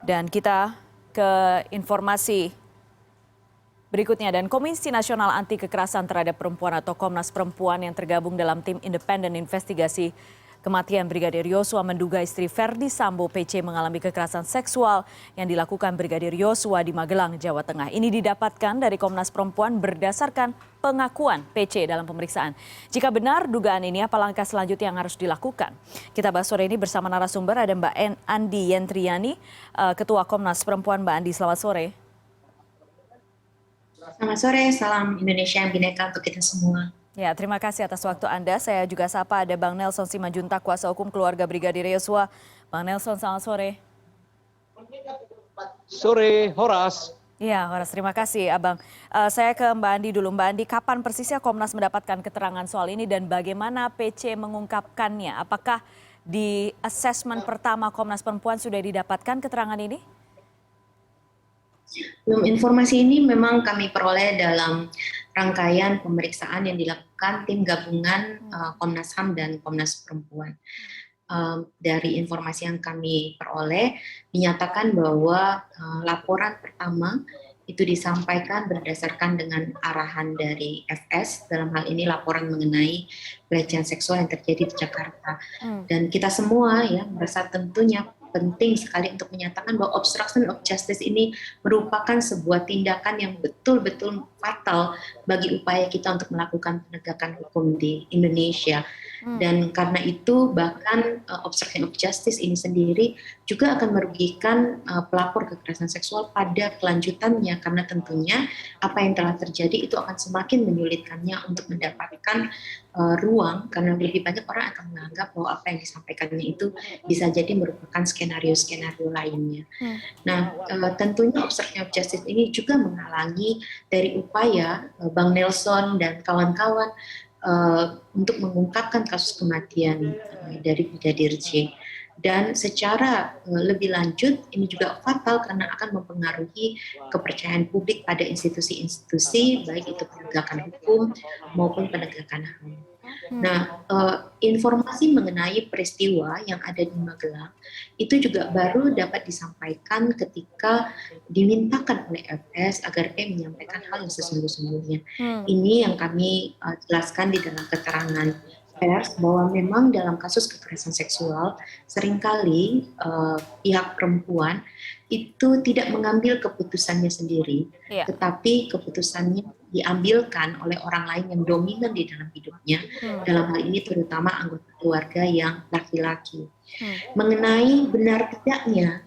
Dan kita ke informasi berikutnya, dan Komisi Nasional Anti Kekerasan Terhadap Perempuan atau Komnas Perempuan yang tergabung dalam tim independen investigasi kematian Brigadir Yosua menduga istri Verdi Sambo PC mengalami kekerasan seksual yang dilakukan Brigadir Yosua di Magelang, Jawa Tengah. Ini didapatkan dari Komnas Perempuan berdasarkan pengakuan PC dalam pemeriksaan. Jika benar dugaan ini, apa langkah selanjutnya yang harus dilakukan? Kita bahas sore ini bersama narasumber, ada Mbak Andi Yentriani, Ketua Komnas Perempuan. Mbak Andi, selamat sore. Selamat sore, salam Indonesia yang bineka untuk kita semua. Ya, terima kasih atas waktu Anda. Saya juga sapa ada Bang Nelson Simajuntak, kuasa hukum keluarga Brigadir Yosua. Bang Nelson, selamat sore. Sore, Horas. Iya, Horas, terima kasih Abang. Saya ke Mbak Andi dulu. Mbak Andi, kapan persisnya Komnas mendapatkan keterangan soal ini dan bagaimana PC mengungkapkannya? Apakah di asesmen pertama Komnas Perempuan sudah didapatkan keterangan ini? Informasi ini memang kami peroleh dalam rangkaian pemeriksaan yang dilakukan tim gabungan Komnas HAM dan Komnas Perempuan. Dari informasi yang kami peroleh, dinyatakan bahwa laporan pertama itu disampaikan berdasarkan dengan arahan dari FS, dalam hal ini laporan mengenai pelecehan seksual yang terjadi di Jakarta. Dan kita semua ya merasa tentunya penting sekali untuk menyatakan bahwa obstruction of justice ini merupakan sebuah tindakan yang betul-betul fatal bagi upaya kita untuk melakukan penegakan hukum di Indonesia. Dan karena itu bahkan obstruction of justice ini sendiri juga akan merugikan pelapor kekerasan seksual pada kelanjutannya, karena tentunya apa yang telah terjadi itu akan semakin menyulitkannya untuk mendapatkan ruang, karena lebih banyak orang akan menganggap bahwa apa yang disampaikannya itu bisa jadi merupakan skenario-skenario lainnya. Nah, tentunya obstruction of justice ini juga menghalangi dari upaya Bang Nelson dan kawan-kawan untuk mengungkapkan kasus kematian dari Brigadir J. Dan secara lebih lanjut ini juga fatal karena akan mempengaruhi kepercayaan publik pada institusi-institusi, baik itu penegakan hukum maupun penegakan HAM. Nah, informasi mengenai peristiwa yang ada di Magelang itu juga baru dapat disampaikan ketika dimintakan oleh FS agar dia menyampaikan hal yang sesungguh-sungguhnya. Ini yang kami jelaskan di dalam keterangan pers, bahwa memang dalam kasus kekerasan seksual seringkali pihak perempuan itu tidak mengambil keputusannya sendiri, tetapi keputusannya diambilkan oleh orang lain yang dominan di dalam hidupnya, dalam hal ini terutama anggota keluarga yang laki-laki. Mengenai benar tidaknya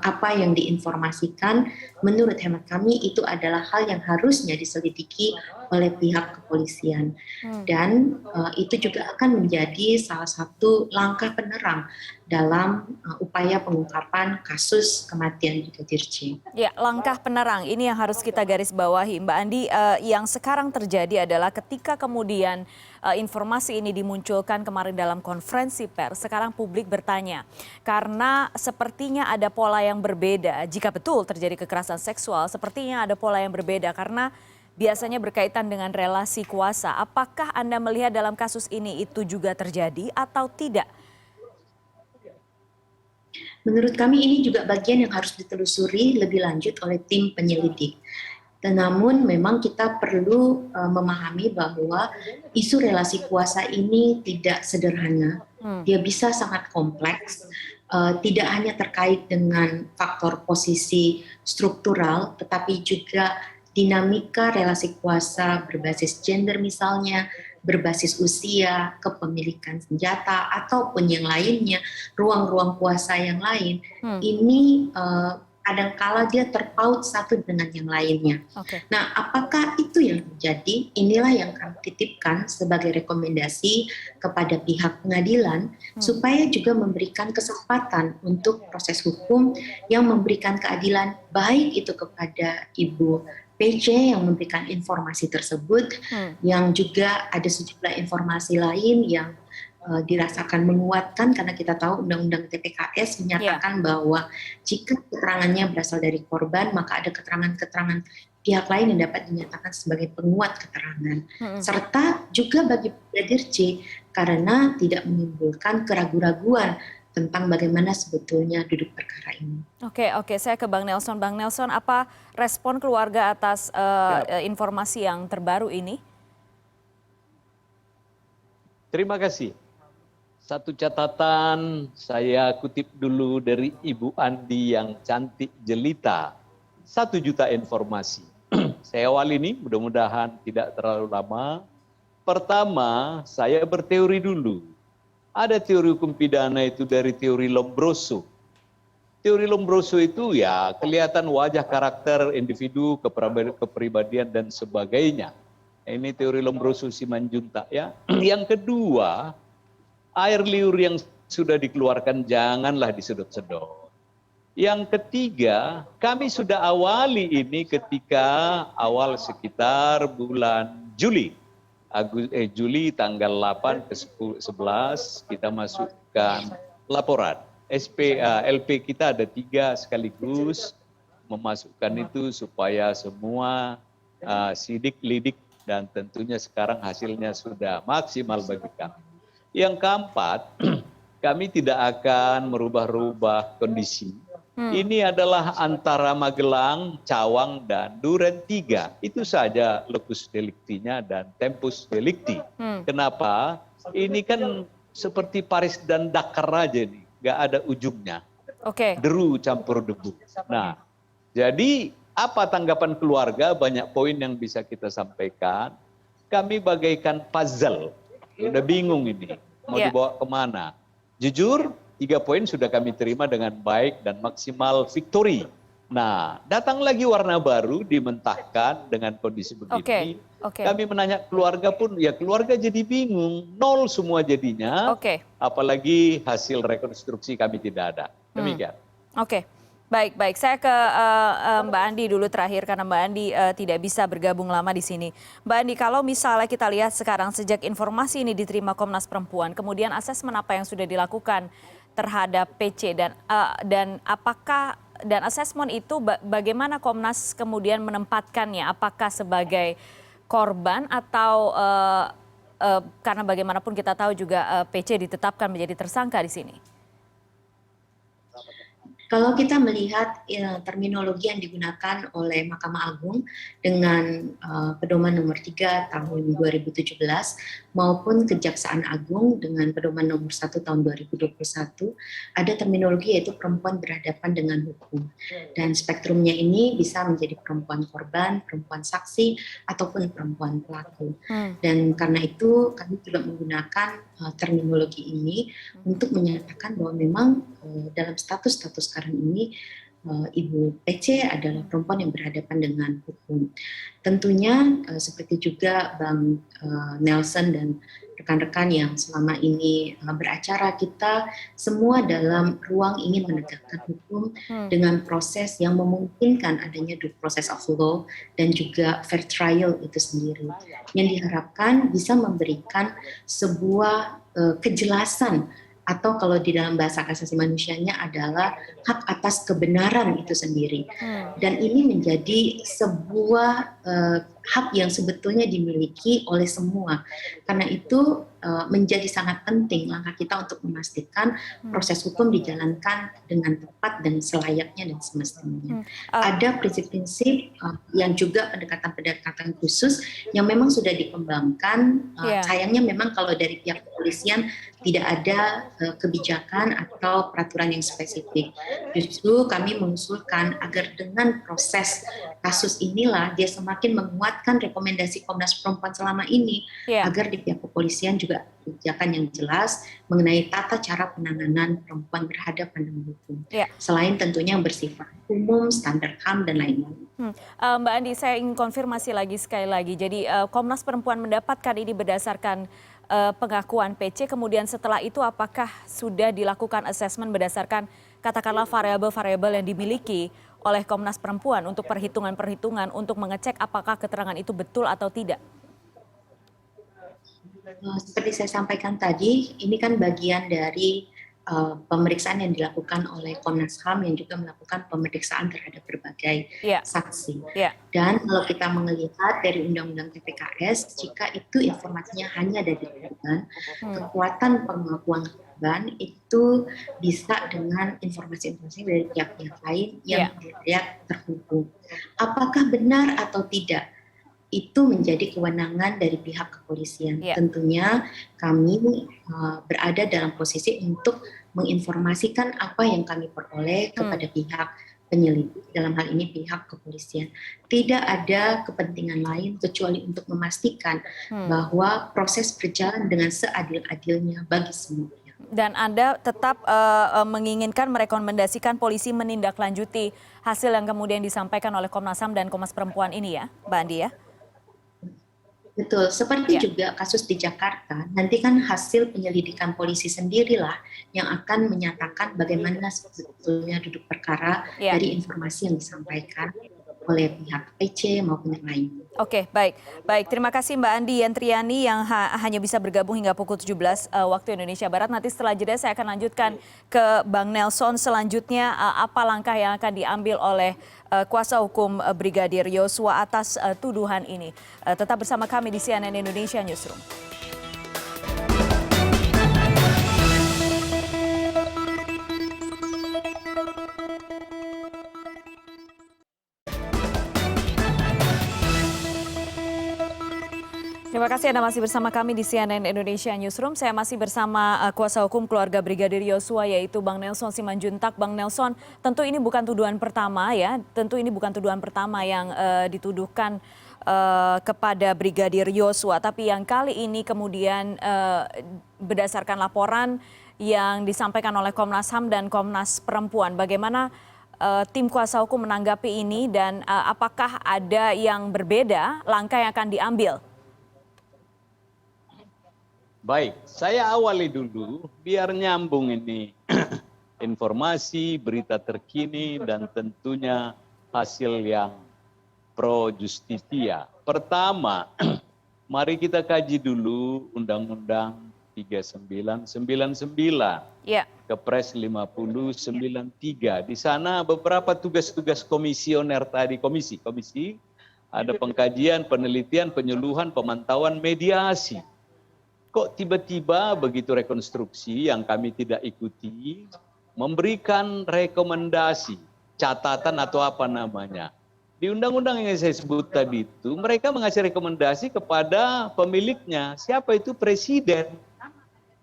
apa yang diinformasikan, menurut hemat kami itu adalah hal yang harusnya diselidiki oleh pihak kepolisian, dan itu juga akan menjadi salah satu langkah penerang dalam upaya pengungkapan kasus kematian Brigadir J. Ya, langkah penerang ini yang harus kita garis bawahi, Mbak Andi. Yang sekarang terjadi adalah ketika kemudian informasi ini dimunculkan kemarin dalam konferensi pers, sekarang publik bertanya karena sepertinya ada pola yang berbeda. Jika betul terjadi kekerasan seksual, sepertinya ada pola yang berbeda karena biasanya berkaitan dengan relasi kuasa. Apakah Anda melihat dalam kasus ini itu juga terjadi atau tidak? Menurut kami ini juga bagian yang harus ditelusuri lebih lanjut oleh tim penyelidik. Namun memang kita perlu memahami bahwa isu relasi kuasa ini tidak sederhana. Dia bisa sangat kompleks, tidak hanya terkait dengan faktor posisi struktural, tetapi juga dinamika relasi kuasa berbasis gender misalnya, berbasis usia, kepemilikan senjata, ataupun yang lainnya, ruang-ruang kuasa yang lain, ini kadangkala dia terpaut satu dengan yang lainnya. Nah, apakah itu yang terjadi? Inilah yang kami titipkan sebagai rekomendasi kepada pihak pengadilan, supaya juga memberikan kesempatan untuk proses hukum yang memberikan keadilan, baik itu kepada Ibu PC yang memberikan informasi tersebut, yang juga ada sejumlah informasi lain yang dirasakan menguatkan, karena kita tahu Undang-Undang TPKS menyatakan bahwa jika keterangannya berasal dari korban, maka ada keterangan-keterangan pihak lain yang dapat dinyatakan sebagai penguat keterangan. Serta juga bagi Brigadir J, karena tidak menimbulkan keraguan-raguan tentang bagaimana sebetulnya duduk perkara ini. Oke, saya ke Bang Nelson. Bang Nelson, apa respon keluarga atas informasi yang terbaru ini? Terima kasih. Satu catatan saya kutip dulu dari Ibu Andi yang cantik jelita. 1 juta informasi. Saya awal ini mudah-mudahan tidak terlalu lama. Pertama, saya berteori dulu. Ada teori hukum pidana itu dari teori Lombroso. Teori Lombroso itu ya kelihatan wajah, karakter individu, kepribadian dan sebagainya. Ini teori Lombroso Simanjuntak ya. Yang kedua, air liur yang sudah dikeluarkan janganlah disedot-sedot. Yang ketiga, kami sudah awali ini ketika awal sekitar bulan Juli. Juli tanggal 8 ke 11 kita masukkan laporan. LP kita ada 3 sekaligus memasukkan itu supaya semua sidik lidik dan tentunya sekarang hasilnya sudah maksimal bagi kami. Yang keempat, kami tidak akan merubah-rubah kondisi. Ini adalah antara Magelang, Cawang, dan Duren 3. Itu saja locus delictinya dan tempus delicti. Kenapa? Ini kan seperti Paris dan Dakar aja nih. Nggak ada ujungnya. Deru campur debu. Nah, jadi apa tanggapan keluarga? Banyak poin yang bisa kita sampaikan. Kami bagaikan puzzle. Udah bingung ini. Mau dibawa kemana? Jujur, 3 poin sudah kami terima dengan baik dan maksimal victory. Nah, datang lagi warna baru dimentahkan dengan kondisi begini. Kami menanya keluarga pun, ya keluarga jadi bingung. 0 semua jadinya. Apalagi hasil rekonstruksi kami tidak ada. Demikian. Baik. Saya ke Mbak Andi dulu terakhir karena Mbak Andi tidak bisa bergabung lama di sini. Mbak Andi, kalau misalnya kita lihat sekarang sejak informasi ini diterima Komnas Perempuan, kemudian asesmen apa yang sudah dilakukan terhadap PC dan apakah dan asesmen itu bagaimana Komnas kemudian menempatkannya? Apakah sebagai korban atau karena bagaimanapun kita tahu juga PC ditetapkan menjadi tersangka di sini? Kalau kita melihat terminologi yang digunakan oleh Mahkamah Agung dengan Pedoman Nomor 3 Tahun 2017 maupun Kejaksaan Agung dengan Pedoman Nomor 1 Tahun 2021, ada terminologi yaitu perempuan berhadapan dengan hukum. Dan spektrumnya ini bisa menjadi perempuan korban, perempuan saksi, ataupun perempuan pelaku. Dan karena itu kami juga menggunakan terminologi ini untuk menyatakan bahwa memang dalam status sekarang ini Ibu PC adalah perempuan yang berhadapan dengan hukum. Tentunya seperti juga Bang Nelson dan rekan-rekan yang selama ini beracara, kita semua dalam ruang ingin menegakkan hukum dengan proses yang memungkinkan adanya due process of law dan juga fair trial itu sendiri. Yang diharapkan bisa memberikan sebuah kejelasan atau kalau di dalam bahasa asasi manusianya adalah hak atas kebenaran itu sendiri. Dan ini menjadi sebuah hak yang sebetulnya dimiliki oleh semua. Karena itu menjadi sangat penting langkah kita untuk memastikan proses hukum dijalankan dengan tepat dan selayaknya dan semestinya. Ada prinsip-prinsip yang juga pendekatan-pendekatan khusus yang memang sudah dikembangkan. Sayangnya memang kalau dari pihak kepolisian tidak ada kebijakan atau peraturan yang spesifik. Justru kami mengusulkan agar dengan proses kasus inilah dia semakin menguatkan rekomendasi Komnas Perempuan selama ini agar di pihak kepolisian juga kebijakan yang jelas mengenai tata cara penanganan perempuan berhadapan dengan hukum. Selain tentunya yang bersifat umum, standar HAM dan lain-lain. Mbak Andi, saya ingin konfirmasi lagi sekali lagi. Jadi Komnas Perempuan mendapatkan ini berdasarkan pengakuan PC, kemudian setelah itu apakah sudah dilakukan asesmen berdasarkan katakanlah variabel-variabel yang dimiliki oleh Komnas Perempuan untuk perhitungan-perhitungan untuk mengecek apakah keterangan itu betul atau tidak? Seperti saya sampaikan tadi, ini kan bagian dari pemeriksaan yang dilakukan oleh Komnas HAM yang juga melakukan pemeriksaan terhadap berbagai saksi. Dan kalau kita melihat dari Undang-Undang TPKS, jika itu informasinya hanya dari korban, kekuatan pengakuan korban itu bisa dengan informasi-informasi dari pihak-pihak lain yang tidak terhubung. Apakah benar atau tidak? Itu menjadi kewenangan dari pihak kepolisian. Tentunya kami berada dalam posisi untuk menginformasikan apa yang kami peroleh kepada pihak penyelidik, dalam hal ini pihak kepolisian. Tidak ada kepentingan lain kecuali untuk memastikan bahwa proses berjalan dengan seadil-adilnya bagi semua pihak. Dan Anda tetap menginginkan merekomendasikan polisi menindaklanjuti hasil yang kemudian disampaikan oleh Komnas HAM dan Komnas Perempuan ini ya, Mbak Andi ya? Betul, seperti juga kasus di Jakarta, nanti kan hasil penyelidikan polisi sendirilah yang akan menyatakan bagaimana sebetulnya duduk perkara dari informasi yang disampaikan oleh pihak PC maupun yang lain. Oke, baik. Terima kasih Mbak Andi Yantriani yang hanya bisa bergabung hingga pukul 17 waktu Indonesia Barat. Nanti setelah jeda saya akan lanjutkan ke Bang Nelson. Selanjutnya apa langkah yang akan diambil oleh kuasa hukum Brigadir Yosua atas tuduhan ini. Tetap bersama kami di CNN Indonesia Newsroom. Terima kasih Anda masih bersama kami di CNN Indonesia Newsroom. Saya masih bersama kuasa hukum keluarga Brigadir Yosua yaitu Bang Nelson Simanjuntak. Bang Nelson, tentu ini bukan tuduhan pertama ya. Tentu ini bukan tuduhan pertama yang dituduhkan kepada Brigadir Yosua. Tapi yang kali ini kemudian berdasarkan laporan yang disampaikan oleh Komnas HAM dan Komnas Perempuan. Bagaimana tim kuasa hukum menanggapi ini dan apakah ada yang berbeda langkah yang akan diambil? Baik, saya awali dulu biar nyambung ini informasi, berita terkini dan tentunya hasil yang pro justisia. Pertama, mari kita kaji dulu Undang-Undang 3999, Kepres 5093. Di sana beberapa tugas-tugas komisioner tadi, komisi ada pengkajian, penelitian, penyuluhan, pemantauan, mediasi. Kok tiba-tiba begitu rekonstruksi yang kami tidak ikuti, memberikan rekomendasi, catatan atau apa namanya. Di undang-undang yang saya sebut tadi itu, mereka mengasih rekomendasi kepada pemiliknya. Siapa itu? Presiden.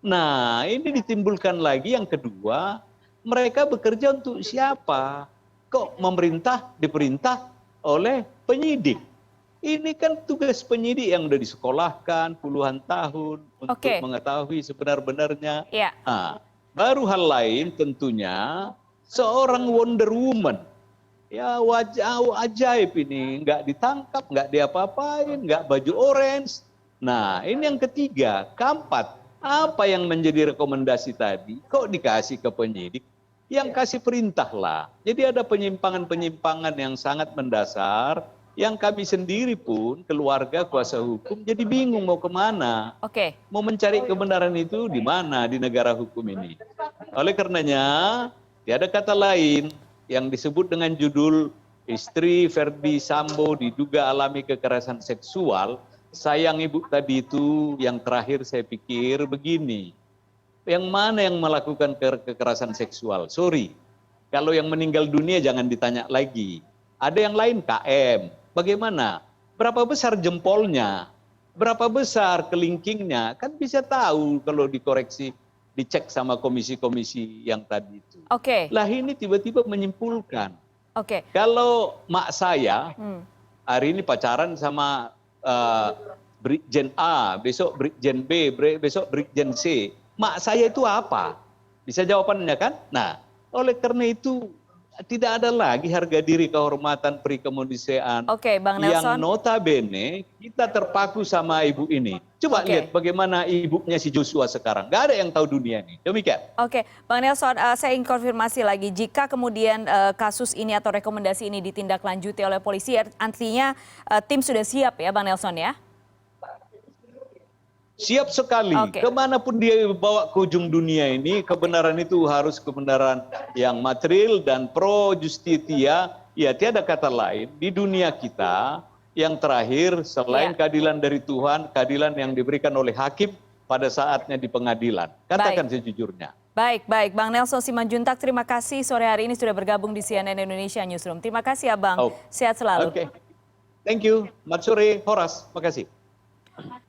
Nah, ini ditimbulkan lagi yang kedua, mereka bekerja untuk siapa? Kok diperintah oleh penyidik? Ini kan tugas penyidik yang sudah disekolahkan puluhan tahun untuk mengetahui sebenar-benarnya. Nah, baru hal lain tentunya seorang Wonder Woman. Ya wajah ajaib ini, nggak ditangkap, nggak diapa-apain, nggak baju orange. Nah ini yang ketiga, keempat, apa yang menjadi rekomendasi tadi, kok dikasih ke penyidik? Yang kasih perintah lah. Jadi ada penyimpangan-penyimpangan yang sangat mendasar, yang kami sendiri pun, keluarga kuasa hukum, jadi bingung mau kemana. Mau mencari kebenaran itu di mana di negara hukum ini. Oleh karenanya, tiada kata lain yang disebut dengan judul istri Verdi Sambo diduga alami kekerasan seksual. Sayang ibu tadi itu yang terakhir saya pikir begini. Yang mana yang melakukan kekerasan seksual? Sorry, kalau yang meninggal dunia jangan ditanya lagi. Ada yang lain KM. Bagaimana? Berapa besar jempolnya? Berapa besar kelingkingnya? Kan bisa tahu kalau dikoreksi, dicek sama komisi-komisi yang tadi itu. Lah ini tiba-tiba menyimpulkan. Kalau mak saya hari ini pacaran sama Brigjen A, besok Brigjen B, besok Brigjen C. Mak saya itu apa? Bisa jawabannya kan? Nah, oleh karena itu tidak ada lagi harga diri kehormatan perikemanusiaan Bang Nelson. Yang notabene kita terpaku sama ibu ini. Coba lihat bagaimana ibunya si Joshua sekarang. Gak ada yang tahu dunia ini. Demikian. Bang Nelson, saya ingin konfirmasi lagi. Jika kemudian kasus ini atau rekomendasi ini ditindaklanjuti oleh polisi, artinya tim sudah siap ya Bang Nelson ya? Siap sekali. Kemanapun dia bawa ke ujung dunia ini, kebenaran itu harus kebenaran yang material dan pro justitia. Ya tiada kata lain di dunia kita yang terakhir selain keadilan dari Tuhan, keadilan yang diberikan oleh hakim, pada saatnya di pengadilan. Katakan sejujurnya. Baik, Bang Nelson Simanjuntak, terima kasih sore hari ini sudah bergabung di CNN Indonesia Newsroom. Terima kasih Abang, sehat selalu. Oke. Thank you, selamat sore, Horas, makasih.